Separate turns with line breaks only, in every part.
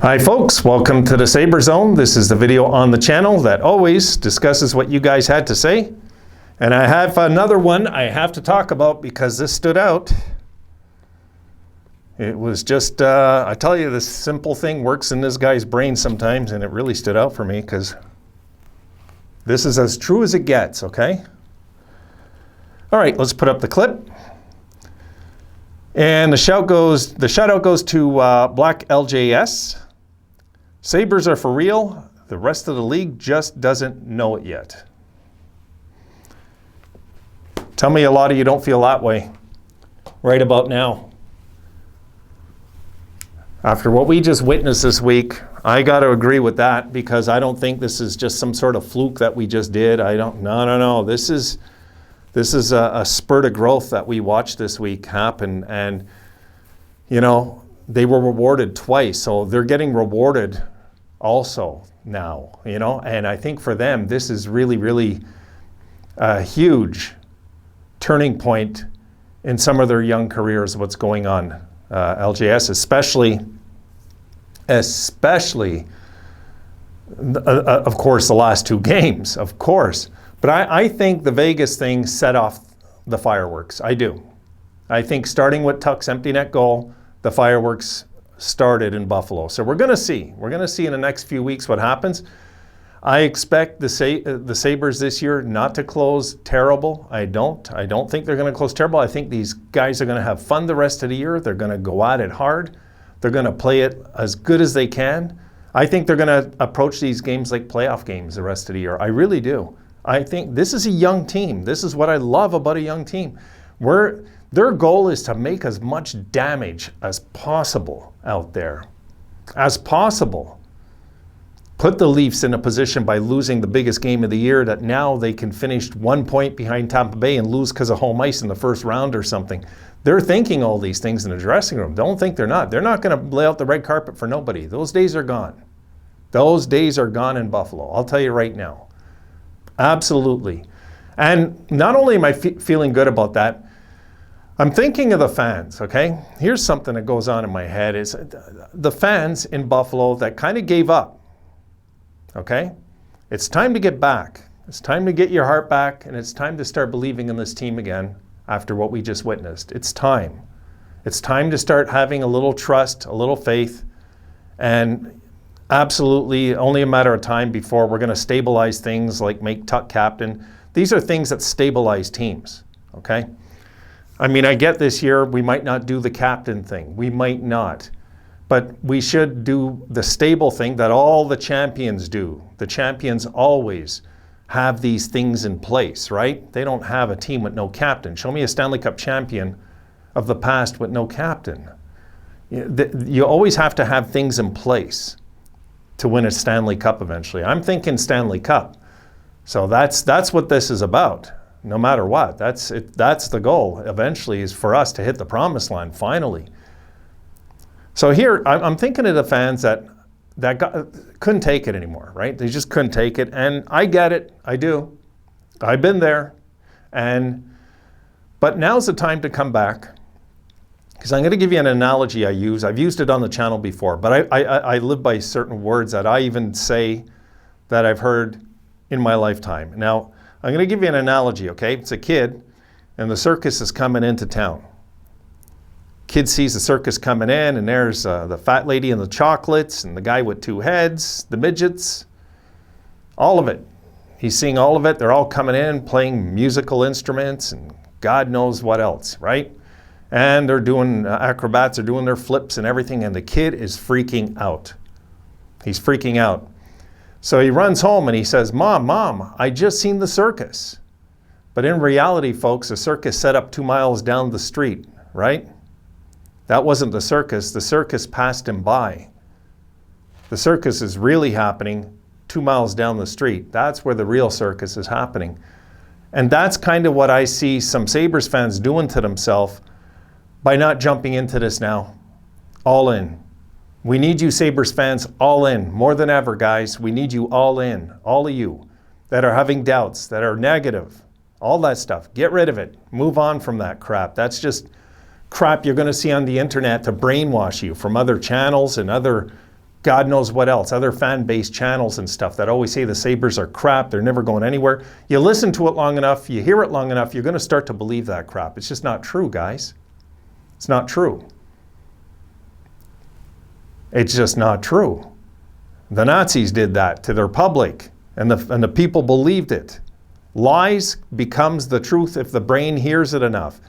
Hi folks, welcome to the Sabre Zone. This is the video on the channel that always discusses what you guys had to say. And I have another one I have to talk about because this stood out. It was just, I tell you, this simple thing works in this guy's brain sometimes, and it really stood out for me because this is as true as it gets, okay? All right, let's put up the clip. And the shout out goes to Black LJS. Sabres are for real. The rest of the league just doesn't know it yet. Tell me a lot of you don't feel that way right about now. After what we just witnessed this week, I got to agree with that because I don't think this is just some sort of fluke that we just did. No. This is a spurt of growth that we watched this week happen, and you know, they were rewarded twice, so they're getting rewarded also now, you know, and I think for them this is really a huge turning point in some of their young careers, what's going on. LJS especially of course the last two games, of course. But I think the Vegas thing set off the fireworks. I do. I think starting with Tuck's empty net goal, the fireworks started in Buffalo. So we're going to see. We're going to see in the next few weeks what happens. I expect the Sabres this year not to close terrible. I don't think they're going to close terrible. I think these guys are going to have fun the rest of the year. They're going to go at it hard. They're going to play it as good as they can. I think they're going to approach these games like playoff games the rest of the year. I really do. I think this is a young team. This is what I love about a young team. Their goal is to make as much damage as possible out there. As possible. Put the Leafs in a position by losing the biggest game of the year that now they can finish 1 point behind Tampa Bay and lose because of home ice in the first round or something. They're thinking all these things in the dressing room. Don't think they're not. They're not going to lay out the red carpet for nobody. Those days are gone. Those days are gone in Buffalo. I'll tell you right now. Absolutely. And not only am I feeling good about that, I'm thinking of the fans, okay? Here's something that goes on in my head is the fans in Buffalo that kind of gave up, okay? It's time to get back. It's time to get your heart back, and it's time to start believing in this team again after what we just witnessed. It's time. It's time to start having a little trust, a little faith, and absolutely only a matter of time before we're going to stabilize things like make Tuck captain. These are things that stabilize teams, okay? I mean, I get this year we might not do the captain thing. We might not. But we should do the stable thing that all the champions do. The champions always have these things in place, right? They don't have a team with no captain. Show me a Stanley Cup champion of the past with no captain. You always have to have things in place to win a Stanley Cup eventually. I'm thinking Stanley Cup. So that's what this is about, no matter what. That's the goal eventually, is for us to hit the promised line finally. So here, I'm thinking of the fans that couldn't take it anymore, right? They just couldn't take it, and I get it. I do. I've been there. But now's the time to come back. Because I'm going to give you an analogy I use. I've used it on the channel before, but I live by certain words that I even say that I've heard in my lifetime. Now, I'm going to give you an analogy, okay? It's a kid, and the circus is coming into town. Kid sees the circus coming in, and there's the fat lady and the chocolates, and the guy with two heads, the midgets, all of it. He's seeing all of it. They're all coming in, playing musical instruments, and God knows what else, right? And they're doing acrobats, they're doing their flips and everything, and the kid is freaking out. He's freaking out. So he runs home and he says, Mom, I just seen the circus. But in reality, folks, the circus set up 2 miles down the street, right? That wasn't the circus. The circus passed him by. The circus is really happening 2 miles down the street. That's where the real circus is happening. And that's kind of what I see some Sabres fans doing to themselves by not jumping into this now. All in. We need you Sabres fans all in. More than ever, guys. We need you all in. All of you that are having doubts, that are negative, all that stuff. Get rid of it. Move on from that crap. That's just crap you're going to see on the internet to brainwash you from other channels and other God knows what else, other fan-based channels and stuff that always say the Sabres are crap, they're never going anywhere. You listen to it long enough, you hear it long enough, you're going to start to believe that crap. It's just not true, guys. It's not true. It's just not true. The Nazis did that to their public, and the people believed it. Lies becomes the truth if the brain hears it enough.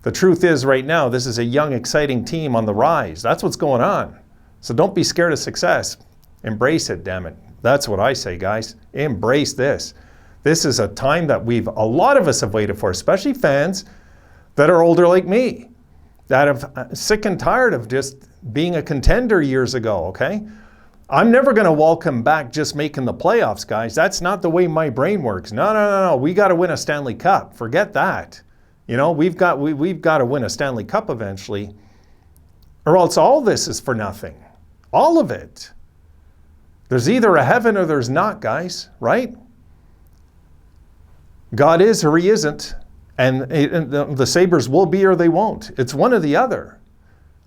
The truth is right now, this is a young, exciting team on the rise. That's what's going on. So don't be scared of success. Embrace it, damn it. That's what I say, guys. Embrace this. This is a time that a lot of us have waited for, especially fans that are older like me, that have sick and tired of just being a contender years ago, okay? I'm never going to welcome back just making the playoffs, guys. That's not the way my brain works. No. We got to win a Stanley Cup. Forget that. You know, we've got to win a Stanley Cup eventually, or else all this is for nothing. All of it. There's either a heaven or there's not, guys, right? God is or he isn't, and the Sabres will be or they won't. It's one or the other.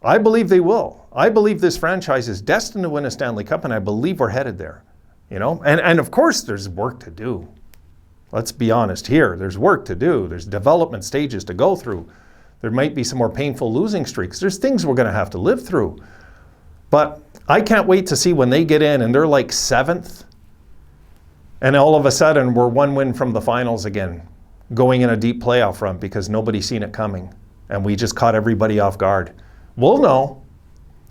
I believe they will. I believe this franchise is destined to win a Stanley Cup, and I believe we're headed there. You know, and of course there's work to do. Let's be honest here. There's work to do. There's development stages to go through. There might be some more painful losing streaks. There's things we're going to have to live through. But I can't wait to see when they get in and they're like 7th, and all of a sudden we're 1 win from the finals again, going in a deep playoff run because nobody's seen it coming, and we just caught everybody off guard. We'll know.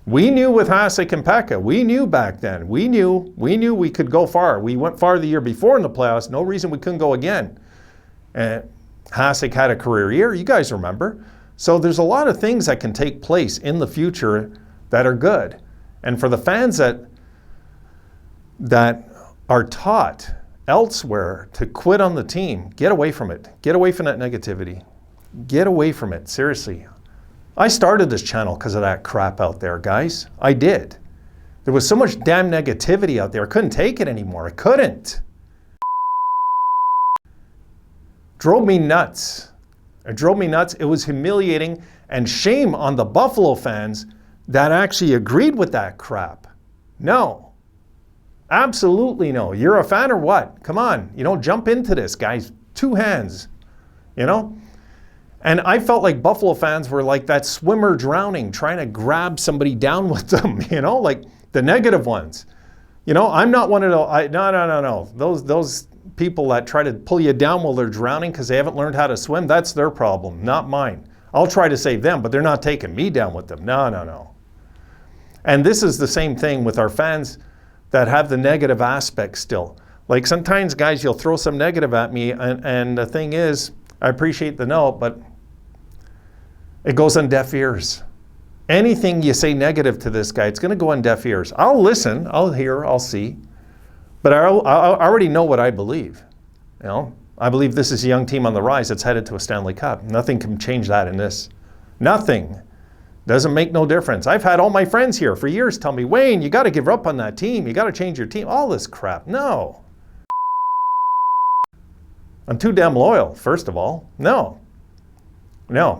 We knew with Hasek and Pekka. We knew back then. We knew we could go far. We went far the year before in the playoffs. No reason we couldn't go again. And Hasek had a career year. You guys remember. So there's a lot of things that can take place in the future that are good. And for the fans that are taught elsewhere to quit on the team, get away from it. Get away from that negativity. Get away from it. Seriously. I started this channel because of that crap out there, guys. I did. There was so much damn negativity out there. I couldn't take it anymore. I couldn't. Drove me nuts. It drove me nuts. It was humiliating, and shame on the Buffalo fans that actually agreed with that crap. No. Absolutely no. You're a fan or what? Come on. You know, jump into this, guys. 2 hands. You know? And I felt like Buffalo fans were like that swimmer drowning, trying to grab somebody down with them, you know, like the negative ones. You know, I'm not one of those, no. Those people that try to pull you down while they're drowning because they haven't learned how to swim, that's their problem, not mine. I'll try to save them, but they're not taking me down with them. No. And this is the same thing with our fans that have the negative aspect still. Like sometimes, guys, you'll throw some negative at me, and the thing is, I appreciate the note, but it goes on deaf ears. Anything you say negative to this guy, it's going to go on deaf ears. I'll listen, I'll hear, I'll see, but I already know what I believe. You know, I believe this is a young team on the rise that's headed to a Stanley Cup. Nothing can change that in this. Nothing. Doesn't make no difference. I've had all my friends here for years tell me, Wayne, you got to give up on that team. You got to change your team. All this crap. No. I'm too damn loyal, first of all. No,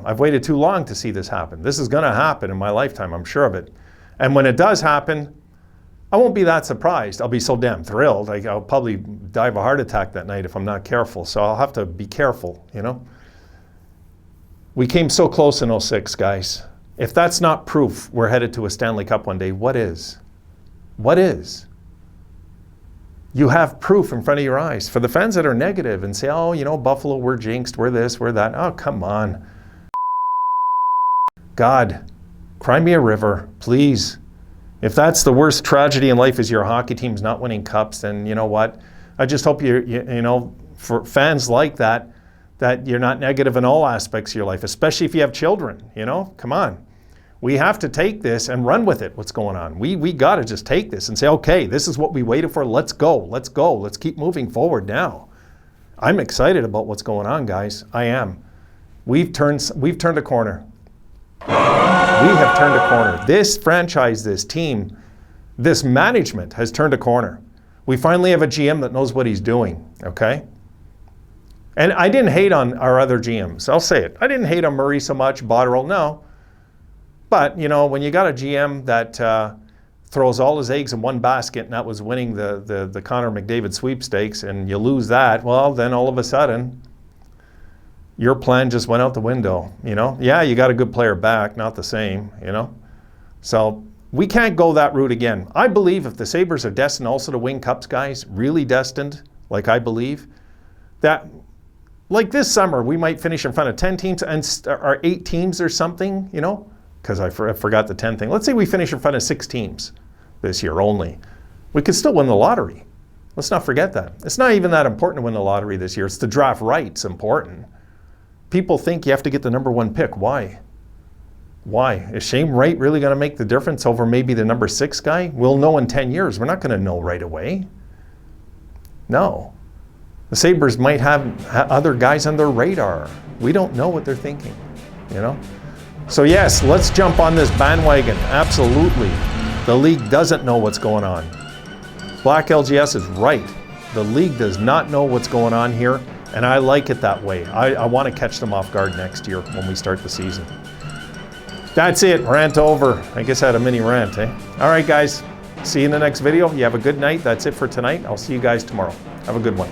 I've waited too long to see this happen. This is going to happen in my lifetime, I'm sure of it. And when it does happen, I won't be that surprised. I'll be so damn thrilled. I'll probably die of a heart attack that night if I'm not careful. So I'll have to be careful, you know. We came so close in 06, guys. If that's not proof we're headed to a Stanley Cup one day, what is? What is? You have proof in front of your eyes. For the fans that are negative and say, oh, you know, Buffalo, we're jinxed, we're this, we're that. Oh, come on. God, cry me a river, please. If that's the worst tragedy in life is your hockey team's not winning cups, then you know what? I just hope you know, for fans like that you're not negative in all aspects of your life, especially if you have children, you know? Come on. We have to take this and run with it, what's going on. We got to just take this and say, okay, this is what we waited for. Let's go. Let's keep moving forward now. I'm excited about what's going on, guys. I am. We've turned a corner. We have turned a corner. This franchise, this team, this management has turned a corner. We finally have a GM that knows what he's doing, okay? And I didn't hate on our other GMs. I'll say it. I didn't hate on Murray so much, Botterill, no. But, you know, when you got a GM that throws all his eggs in one basket, and that was winning the Connor McDavid sweepstakes, and you lose that, well, then all of a sudden, your plan just went out the window, you know? Yeah, you got a good player back, not the same, you know? So we can't go that route again. I believe if the Sabres are destined also to win cups, guys, really destined, like I believe, that like this summer, we might finish in front of 10 teams or 8 teams or something, you know? Because I forgot the 10 thing. Let's say we finish in front of 6 teams this year only. We could still win the lottery. Let's not forget that. It's not even that important to win the lottery this year. It's the draft right's important. People think you have to get the number 1 pick. Why? Why? Is Shane Wright really going to make the difference over maybe the number 6 guy? We'll know in 10 years. We're not going to know right away. No. The Sabres might have other guys on their radar. We don't know what they're thinking, you know? So yes, let's jump on this bandwagon. Absolutely. The league doesn't know what's going on. Black LGS is right. The league does not know what's going on here, and I like it that way. I want to catch them off guard next year when we start the season. That's it. Rant over. I guess I had a mini rant, eh? All right, guys. See you in the next video. You have a good night. That's it for tonight. I'll see you guys tomorrow. Have a good one.